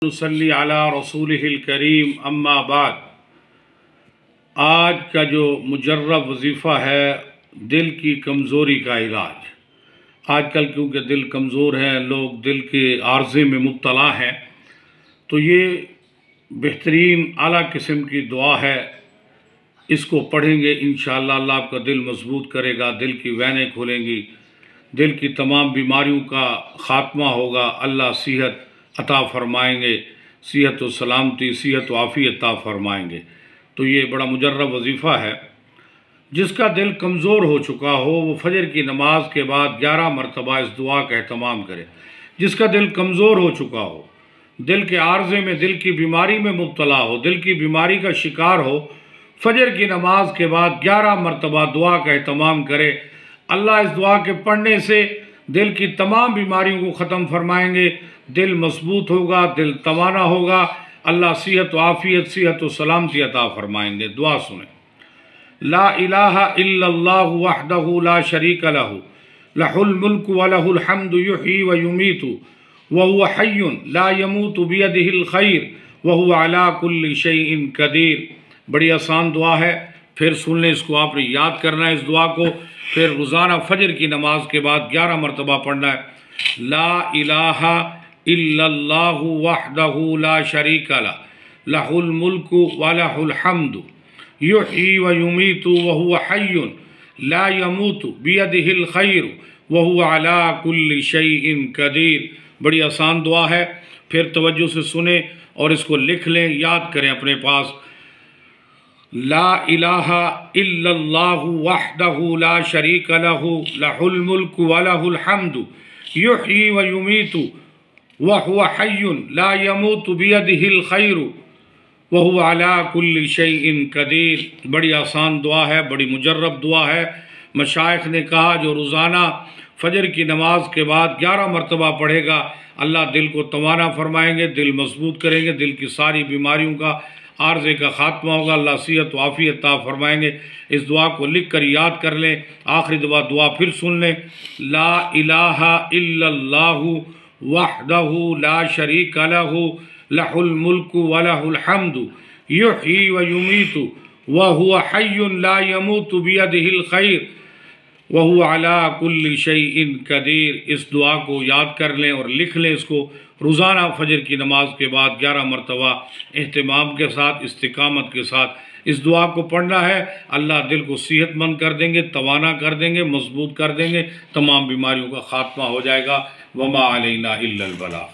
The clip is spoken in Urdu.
نصلی علی رسولہ الکریم اما بعد۔ آج کا جو مجرب وظیفہ ہے دل کی کمزوری کا علاج۔ آج کل کیونکہ دل کمزور ہیں، لوگ دل کے عارضے میں مبتلا ہیں، تو یہ بہترین اعلیٰ قسم کی دعا ہے۔ اس کو پڑھیں گے انشاءاللہ اللہ آپ کا دل مضبوط کرے گا، دل کی وینیں کھولیں گی، دل کی تمام بیماریوں کا خاتمہ ہوگا، اللہ صحت عطا فرمائیں گے، صحت و سلامتی، صحت و عافیت عطا فرمائیں گے۔ تو یہ بڑا مجرب وظیفہ ہے۔ جس کا دل کمزور ہو چکا ہو وہ فجر کی نماز کے بعد 11 مرتبہ اس دعا کا اہتمام کرے۔ جس کا دل کمزور ہو چکا ہو، دل کے عارضے میں، دل کی بیماری میں مبتلا ہو، دل کی بیماری کا شکار ہو، فجر کی نماز کے بعد 11 مرتبہ دعا کا اہتمام کرے۔ اللہ اس دعا کے پڑھنے سے دل کی تمام بیماریوں کو ختم فرمائیں گے، دل مضبوط ہوگا، دل توانا ہوگا، اللہ صحت و عافیت، صحت و سلامتی عطا فرمائیں گے۔ دعا سنیں۔ لا الہ الا اللہ وحدہ لا شریک لہ لہ الملک ولہ الحمد یحیی و یمیت وہو حی لا یموت بیدہ الخیر وہو علی کل شیء قدیر۔ بڑی آسان دعا ہے، پھر سن لیں، اس کو آپ نے یاد کرنا ہے اس دعا کو، پھر روزانہ فجر کی نماز کے بعد 11 مرتبہ پڑھنا ہے۔ لا الہ الا اللہ وحدہ لا شریک لہ لہ الملک ولہ الحمد یحیی و یمیت وہو حی لا یموت بیدہ الخیر وہو علی کل شیء قدیر۔ بڑی آسان دعا ہے، پھر توجہ سے سنیں اور اس کو لکھ لیں، یاد کریں اپنے پاس۔ لا الہ الا اللہ وحدہ لا شریک لہ لہ الملک ولہ الحمد یحیی و یمیت وہو حی لا یموت بیدہ الخیر وہو علی کل شیء قدیر۔ بڑی آسان دعا ہے، بڑی مجرب دعا ہے۔ مشائخ نے کہا جو روزانہ فجر کی نماز کے بعد 11 مرتبہ پڑھے گا، اللہ دل کو توانا فرمائیں گے، دل مضبوط کریں گے، دل کی ساری بیماریوں کا عارضے کا خاتمہ ہوگا، اللہ صحت و عافیت عطا فرمائیں گے۔ اس دعا کو لکھ کر یاد کر لیں، آخری دعا پھر سن لیں۔ لا الہ الا اللہ وحدہ لا شریک لہ لہ الملک ولہ الحمد یحیی و یمیت وہو حی لا یموت بیدہ الخیر وہو علی کل شیء قدیر۔ اس دعا کو یاد کر لیں اور لکھ لیں، اس کو روزانہ فجر کی نماز کے بعد 11 مرتبہ اہتمام کے ساتھ، استقامت کے ساتھ اس دعا کو پڑھنا ہے۔ اللہ دل کو صحت مند کر دیں گے، توانا کر دیں گے، مضبوط کر دیں گے، تمام بیماریوں کا خاتمہ ہو جائے گا۔ وما علینا الا البلاغ۔